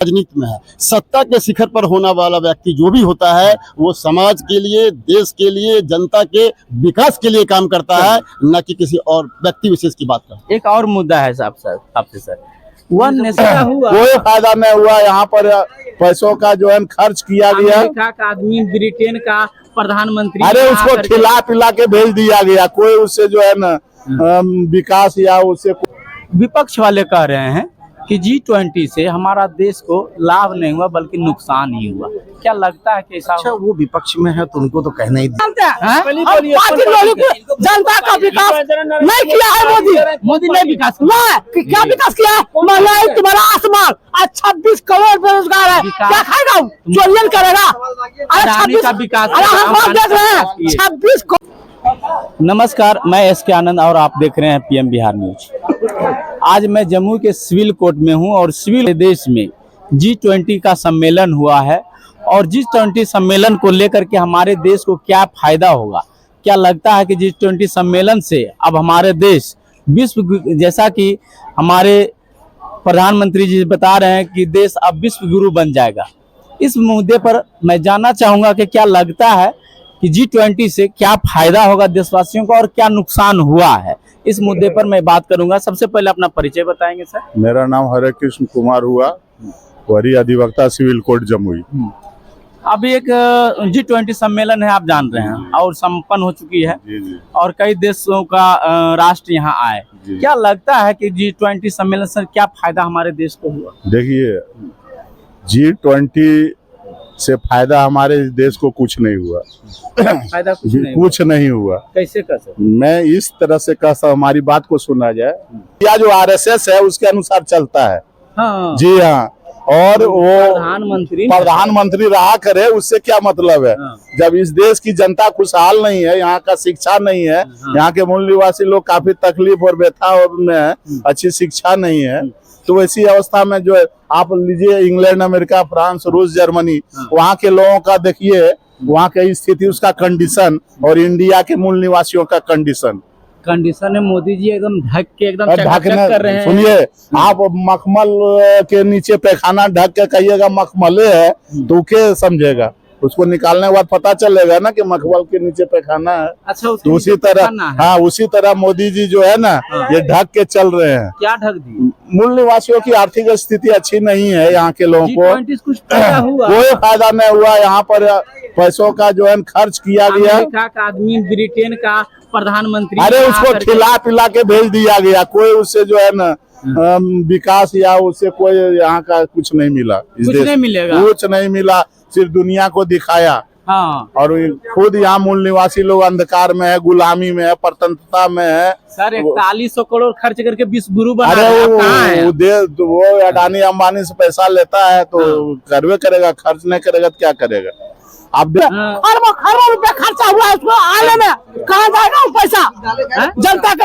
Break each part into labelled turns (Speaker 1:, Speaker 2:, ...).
Speaker 1: राजनीति में है। सत्ता के शिखर पर होने वाला व्यक्ति जो भी होता है वो समाज के लिए, देश के लिए, जनता के विकास के लिए काम करता है, न कि किसी और व्यक्ति विशेष की बात का।
Speaker 2: एक और मुद्दा है आपसे सर, वन नेशन हुआ,
Speaker 3: कोई फायदा नहीं हुआ। यहाँ पर पैसों का जो है खर्च किया गया।
Speaker 2: अमेरिका का आदमी, ब्रिटेन का प्रधानमंत्री,
Speaker 3: अरे उसको खिला पिला के भेज दिया गया। कोई उससे जो है ना विकास या उससे।
Speaker 2: विपक्ष वाले कह रहे हैं कि G20 से हमारा देश को लाभ नहीं हुआ बल्कि नुकसान ही हुआ। क्या लगता है कि ऐसा?
Speaker 1: अच्छा, वो विपक्ष में है तो उनको तो कहना ही
Speaker 4: जनता का विकास नहीं किया है मोदी ने विकास क्या विकास किया है? महंगाई तुम्हारा आसमान, 26 करोड़ बेरोजगार है, क्या खाएगा? चोरियन करेगा। अरे 26
Speaker 2: का विकास,
Speaker 4: अरे हम बात देख रहे हैं 26।
Speaker 2: नमस्कार, मैं एसके आनंद और आप देख रहे हैं पीएम बिहार न्यूज। आज मैं जम्मू के सिविल कोर्ट में हूं और सिविल देश में G20 का सम्मेलन हुआ है और G20 सम्मेलन को लेकर के हमारे देश को क्या फायदा होगा। क्या लगता है कि G20 सम्मेलन से अब हमारे देश विश्व, जैसा कि हमारे प्रधानमंत्री जी बता रहे हैं कि देश अब विश्व गुरु बन जाएगा। इस मुद्दे पर मैं जानना चाहूँगा कि क्या लगता है कि G20 से क्या फायदा होगा देशवासियों को और क्या नुकसान हुआ है। इस मुद्दे पर मैं बात करूंगा। सबसे पहले अपना परिचय बताएंगे सर।
Speaker 3: मेरा नाम हरे कृष्ण कुमार हुआ, वरीय अधिवक्ता सिविल कोर्ट जमुई।
Speaker 2: अभी एक G20 सम्मेलन है, आप जान रहे हैं, और संपन्न हो चुकी है।
Speaker 3: जी। और
Speaker 2: कई देशों का राष्ट्र यहाँ आए। क्या लगता है कि G20 सम्मेलन से क्या फायदा हमारे देश को हुआ?
Speaker 3: देखिए, G20 से फायदा हमारे देश को कुछ नहीं हुआ।
Speaker 2: फायदा
Speaker 3: कुछ नहीं हुआ।
Speaker 2: कैसे कर सकते?
Speaker 3: मैं इस तरह से कह सकता, हमारी बात को सुना जाए, या जो RSS है उसके अनुसार चलता है।
Speaker 2: हाँ।
Speaker 3: जी हाँ। और वो प्रधानमंत्री रहा करे, उससे क्या मतलब है?
Speaker 2: हाँ।
Speaker 3: जब इस देश की जनता खुशहाल नहीं है, यहाँ का शिक्षा नहीं है,
Speaker 2: हाँ।
Speaker 3: यहाँ के मूल निवासी लोग काफी तकलीफ और व्यथा में है, अच्छी शिक्षा नहीं है, तो ऐसी अवस्था में जो है, आप लीजिए इंग्लैंड, अमेरिका, फ्रांस, रूस, जर्मनी, वहाँ के लोगों का देखिए, वहाँ की स्थिति, उसका कंडीशन, और इंडिया के मूल निवासियों का कंडीशन
Speaker 2: है। मोदी जी एकदम ढक के एकदम चकाचक कर रहे हैं।
Speaker 3: सुनिए, आप मखमल के नीचे पैखाना ढक के कहिएगा मखमले है तो क्या समझेगा? उसको निकालने के बाद पता चलेगा ना कि मखमल के नीचे पैखाना है।
Speaker 2: अच्छा,
Speaker 3: तो उसी तरह, हाँ, उसी तरह मोदी जी जो है ना, ये ढक के चल रहे हैं।
Speaker 2: क्या ढक दी?
Speaker 3: मूल निवासियों की आर्थिक स्थिति अच्छी नहीं है, यहाँ के लोगों को
Speaker 2: कुछ फायदा हुआ?
Speaker 3: कोई फायदा नहीं हुआ। यहाँ पर पैसों का जो है खर्च किया गया।
Speaker 2: अमेरिका का आदमी, ब्रिटेन का प्रधानमंत्री,
Speaker 3: अरे उसको खिला पिला के भेज दिया गया। कोई उससे जो है ना विकास या उससे कोई यहाँ का कुछ नहीं मिला।
Speaker 2: कुछ नहीं मिलेगा,
Speaker 3: कुछ नहीं मिला, सिर्फ दुनिया को दिखाया।
Speaker 2: हाँ।
Speaker 3: और खुद यहाँ मूल निवासी लोग अंधकार में है, गुलामी में है, परतंत्रता में है।
Speaker 2: सर 4100 करोड़ खर्च करके विश्व गुरु बना
Speaker 3: अरे
Speaker 2: रहे हैं।
Speaker 3: वो अडानी अंबानी से पैसा लेता है तो करवे करेगा, खर्च नहीं करेगा तो क्या करेगा? अब
Speaker 4: खरबों रुपया खर्चा हुआ है उसको आने में, कहाँ जाएगा वो पैसा? जनता के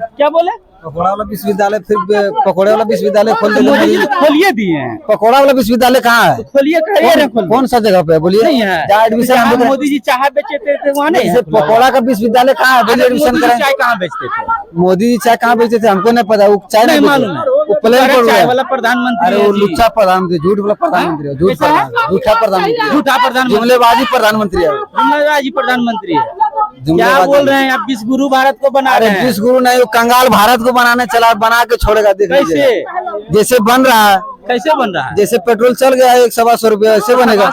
Speaker 2: क्या बोले?
Speaker 5: पकौड़ा वाला विश्वविद्यालय, फिर पकौड़े वाला विश्वविद्यालय खोल दिया।
Speaker 2: खोलिए दिए हैं।
Speaker 5: पकौड़ा वाला विश्वविद्यालय कहाँ है?
Speaker 2: खोलिए,
Speaker 5: कौन सा जगह पे बोलिए? जहाँ एडमिशन
Speaker 2: मोदी जी चाय बेचते थे वहाँ नहीं है।
Speaker 5: पकौड़ा का विश्वविद्यालय कहाँ है? बोलिए एडमिशन करें।
Speaker 2: चाय कहाँ बेचते थे?
Speaker 5: मोदी जी चाय कहाँ बेचते थे हमको नहीं पता। वो चाय नहीं
Speaker 2: मालूम है।
Speaker 5: वो प्लेन
Speaker 2: चाय वाला प्रधानमंत्री।
Speaker 5: अरे वो लुच्चा प्रधानमंत्री, झूठ वाला प्रधानमंत्री, झूठा प्रधानमंत्री, जुमलेबाजी प्रधानमंत्री है,
Speaker 2: प्रधानमंत्री है। क्या बोल रहे हैं आप? विश्व गुरु भारत को बना रहे हैं।
Speaker 5: विश्व गुरु नहीं, वो कंगाल भारत को बनाने चला, बना के छोड़ेगा। देख लीजिए जैसे बन रहा है।
Speaker 2: कैसे बन रहा है?
Speaker 5: जैसे पेट्रोल चल गया 100-125 रुपया, ऐसे बनेगा।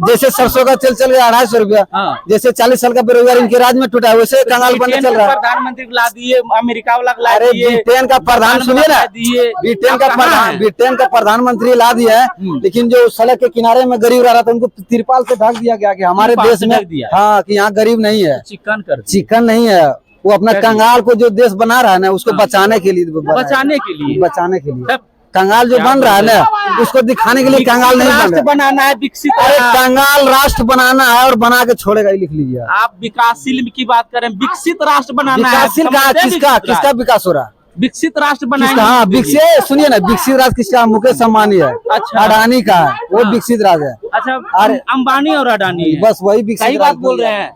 Speaker 5: जैसे सरसों का तेल चल गया 250 रुपया, जैसे 40 साल का बेरोजगार इनके राज में टूटा है, वैसे कंगाल बनने चल रहा है।
Speaker 2: प्रधानमंत्री ला दिए, अमेरिका वाला ला
Speaker 5: अरे
Speaker 2: दिए,
Speaker 5: ब्रिटेन का प्रधान, सुनिए ना, ब्रिटेन का प्रधानमंत्री ला दिया है, लेकिन जो सड़क के किनारे में गरीब रह रहा था उनको तिरपाल से ढक दिया गया कि हमारे देश में, हाँ, कि यहाँ गरीब नहीं है, चिकन नहीं है। वो अपना कंगाल को जो देश बना रहा है ना, उसको बचाने के लिए कंगाल जो बन रहा है ना, उसको दिखाने के लिए कंगाल नहीं
Speaker 2: राष्ट्र बनाना है, विकसित।
Speaker 5: अरे कंगाल राष्ट्र बनाना है और बना के छोड़ेगा, लिख लीजिए।
Speaker 2: आप विकासशील की बात करें, विकसित राष्ट्र बनाना है।
Speaker 5: विकासशील किसका विकास हो रहा है?
Speaker 2: विकसित राष्ट्र बनाएंगे।
Speaker 5: हाँ, विकसित, सुनिए ना, विकसित राष्ट्र किसका? मुकेश अंबानी है।
Speaker 2: अच्छा,
Speaker 5: अडानी का है, वो विकसित राष्ट्र है।
Speaker 2: अच्छा, अरे अंबानी और अडानी है।
Speaker 5: बस वही विकसित।
Speaker 2: सही बात बोल रहे हैं।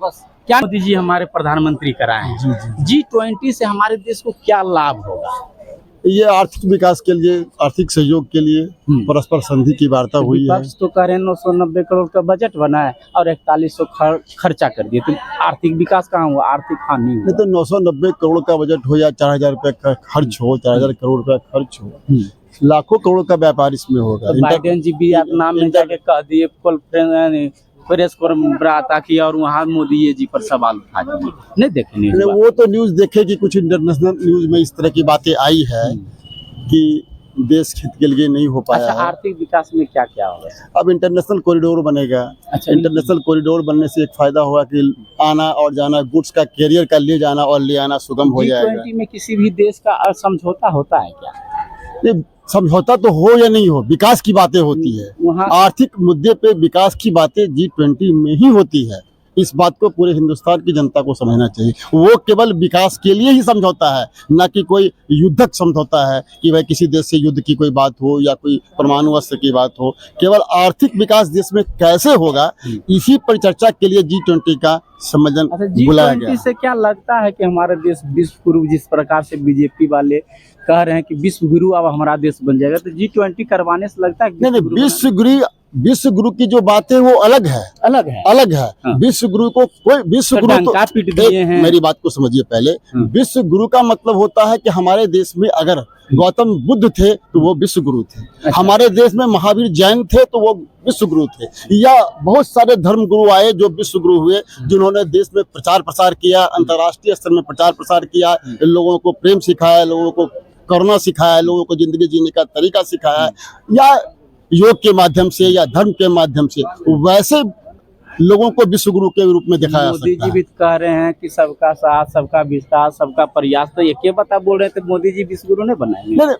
Speaker 2: क्या मोदी जी हमारे प्रधानमंत्री कराए हैं? G20 से हमारे देश को क्या लाभ होगा?
Speaker 1: ये आर्थिक विकास के लिए, आर्थिक सहयोग के लिए परस्पर संधि की वार्ता हुई है।
Speaker 2: विपक्ष तो कह रहे हैं 990 करोड़ का बजट बना है और 4100 खर्चा कर दिए, तो आर्थिक विकास कहाँ हुआ, आर्थिक हानि हुआ।
Speaker 1: नहीं तो 990 करोड़ का बजट हो या 4000 रुपए का खर्च हो, 4000 करोड़ रुपया खर्च हो, लाखों करोड़ का व्यापार इसमें होगा।
Speaker 2: तो बाइडेन जी भी नाम में जाके कह दिए, प्रेस बराता की और वहाँ मोदी जी पर सवाल उठा दिए, नहीं देखे नहीं
Speaker 1: वो तो न्यूज देखे कि कुछ इंटरनेशनल न्यूज में इस तरह की बातें आई है कि देश हित के लिए नहीं हो पाया
Speaker 2: अच्छा,
Speaker 1: है।
Speaker 2: आर्थिक विकास में क्या क्या होगा?
Speaker 1: अब इंटरनेशनल कॉरिडोर बनेगा।
Speaker 2: अच्छा,
Speaker 1: इंटरनेशनल कॉरिडोर बनने से एक फायदा होगा कि आना और जाना, गुड्स का कैरियर का ले जाना और ले आना सुगम हो जाएगा।
Speaker 2: G20 में किसी भी देश का समझौता होता है क्या?
Speaker 1: नहीं, समझौता तो हो या नहीं हो, विकास की बातें होती है।
Speaker 2: वहाँ
Speaker 1: आर्थिक मुद्दे पे विकास की बातें G20 में ही होती है। इस बात को पूरे हिंदुस्तान की जनता को समझना चाहिए। वो केवल विकास के लिए ही समझौता है, ना कि कोई युद्धक समझौता है कि भाई किसी देश से युद्ध की कोई बात हो या कोई परमाणु अस्त्र की बात हो। केवल आर्थिक विकास देश में कैसे होगा, इसी पर चर्चा के लिए G20 का सम्मेलन बुलाया गया।
Speaker 2: G20 से क्या लगता है कि हमारा देश विश्व गुरु, जिस प्रकार से बीजेपी वाले कह रहे हैं कि विश्व गुरु अब हमारा देश बन जाएगा, तो G20 करवाने से लगता है
Speaker 1: नहीं, विश्व गुरु की जो बात है वो अलग है,
Speaker 2: अलग है।
Speaker 1: हाँ। विश्व गुरु को कोई विश्व गुरु तो
Speaker 2: पीट दिए हैं।
Speaker 1: मेरी बात को समझिए पहले। विश्व गुरु का मतलब होता है कि हमारे देश में अगर गौतम बुद्ध थे तो वो विश्व गुरु थे। अच्छा। हमारे देश में महावीर जैन थे तो वो विश्व गुरु थे, या बहुत सारे धर्म गुरु आए जो विश्व गुरु हुए, जिन्होंने देश में प्रचार प्रसार किया, अंतर्राष्ट्रीय स्तर में प्रचार प्रसार किया, लोगों को प्रेम सिखाया, लोगों को करुणा सिखाया, लोगों को जिंदगी जीने का तरीका सिखाया, या योग के माध्यम से या धर्म के माध्यम से। वैसे लोगों को विश्व गुरु के रूप में दिखाया।
Speaker 2: मोदी जी भी कह रहे हैं कि सबका साथ, सबका विश्वास, सबका प्रयास, तो ये क्या बता बोल रहे थे मोदी जी विश्व गुरु नहीं बनाएंगे?
Speaker 1: नहीं,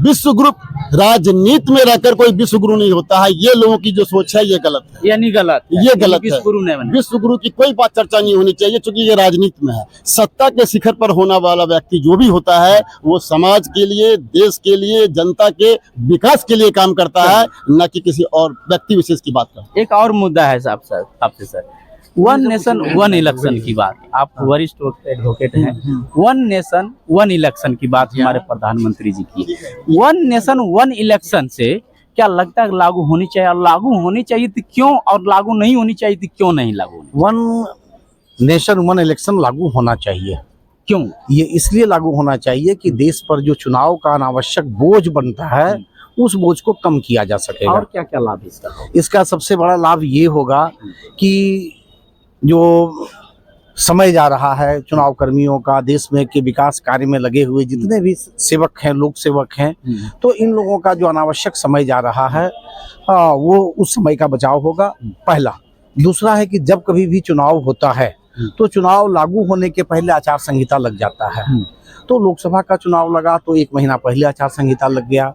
Speaker 1: विश्व गुरु राजनीति में रहकर कोई विश्व गुरु नहीं होता है। ये लोगों की जो सोच है ये गलत है,
Speaker 2: यानी गलत है।
Speaker 1: ये गलत है।
Speaker 2: विश्व गुरु नहीं बने।
Speaker 1: विश्व गुरु की कोई बात चर्चा नहीं होनी चाहिए, क्योंकि ये राजनीति में है। सत्ता के शिखर पर होने वाला व्यक्ति जो भी होता है वो समाज के लिए, देश के लिए, जनता के विकास के लिए काम करता है, न कि किसी और व्यक्ति विशेष की बात करता है।
Speaker 2: एक और मुद्दा है आपसे sir, one nation one election की बात। आप वरिष्ठ एडवोकेट हैं। वन नेशन वन इलेक्शन की बात हमारे प्रधानमंत्री जी की। वन नेशन वन इलेक्शन से क्या लगता है लागू होनी चाहिए, और लागू होनी चाहिए तो क्यों, और लागू नहीं होनी चाहिए तो क्यों नहीं लागू?
Speaker 6: वन नेशन वन इलेक्शन लागू होना चाहिए।
Speaker 2: क्यों?
Speaker 6: ये इसलिए लागू होना चाहिए कि देश पर जो चुनाव का अनावश्यक बोझ बनता है उस बोझ को कम किया जा सकेगा।
Speaker 2: और क्या क्या लाभ इसका?
Speaker 6: इसका सबसे बड़ा लाभ ये होगा कि जो समय जा रहा है चुनाव कर्मियों का, देश में के विकास कार्य में लगे हुए जितने भी सेवक हैं, लोक सेवक हैं, तो इन लोगों का जो अनावश्यक समय जा रहा है वो उस समय का बचाव होगा, पहला। दूसरा है कि जब कभी भी चुनाव होता है तो चुनाव लागू होने के पहले आचार संहिता लग जाता है। तो लोकसभा का चुनाव लगा तो 1 महीना पहले आचार संहिता लग गया,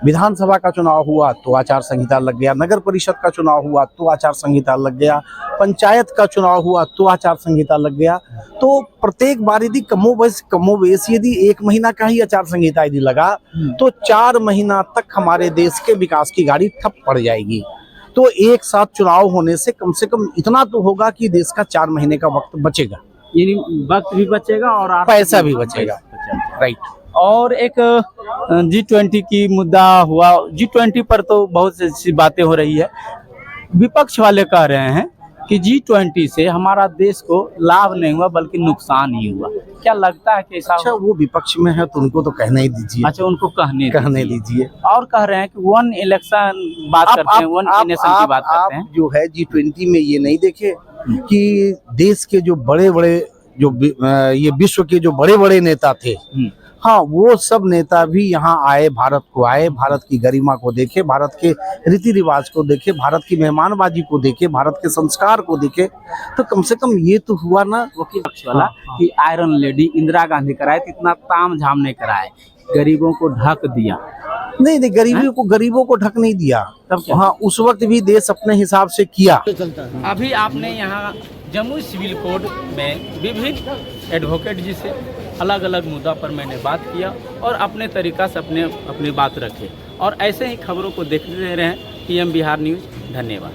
Speaker 6: विधानसभा का चुनाव हुआ तो आचार संहिता लग गया, नगर परिषद का चुनाव हुआ तो आचार संहिता लग गया, पंचायत का चुनाव हुआ तो आचार संहिता लग गया। तो प्रत्येक बार यदि कमोबेश यदि 1 महीना का ही आचार संहिता यदि लगा तो 4 महीना तक हमारे देश के विकास की गाड़ी ठप पड़ जाएगी। तो एक साथ चुनाव होने से कम इतना तो होगा कि देश का 4 महीने का वक्त बचेगा,
Speaker 2: यानी वक्त भी बचेगा और
Speaker 6: पैसा भी बचेगा। राइट।
Speaker 2: और एक G20 की मुद्दा हुआ। G20 पर तो बहुत सी बातें हो रही है। विपक्ष वाले कह रहे हैं कि G20 से हमारा देश को लाभ नहीं हुआ बल्कि नुकसान ही हुआ। क्या लगता है कि ऐसा?
Speaker 6: अच्छा, वो विपक्ष में है तो उनको तो कहने ही दीजिए।
Speaker 2: अच्छा, उनको कहने
Speaker 6: दीजिए।
Speaker 2: और कह रहे हैं कि वन इलेक्शन बात करते हैं, वन नेशन की बात करते हैं।
Speaker 6: जो है G20 में ये नहीं देखे कि देश के जो बड़े-बड़े जो ये विश्व के जो बड़े-बड़े नेता थे, हाँ, वो सब नेता भी यहाँ आए, भारत को आए, भारत की गरिमा को देखे, भारत के रीति रिवाज को देखे, भारत की मेहमानबाजी को देखे, भारत के संस्कार को देखे। तो कम से कम ये तो हुआ ना
Speaker 2: वकील पक्ष वाला कि आयरन लेडी इंदिरा गांधी कराए तो इतना ताम झाम नहीं कराए, गरीबों को ढक दिया।
Speaker 6: नहीं, गरीबों को ढक नहीं दिया। तब हाँ, उस वक्त भी देश अपने हिसाब से किया।
Speaker 2: अभी आपने यहाँ जमुई सिविल कोर्ट में विभिन्न एडवोकेट जी से अलग अलग मुद्दा पर मैंने बात किया और अपने तरीका से अपनी बात रखे। और ऐसे ही खबरों को देखते रहें PM बिहार न्यूज़। धन्यवाद।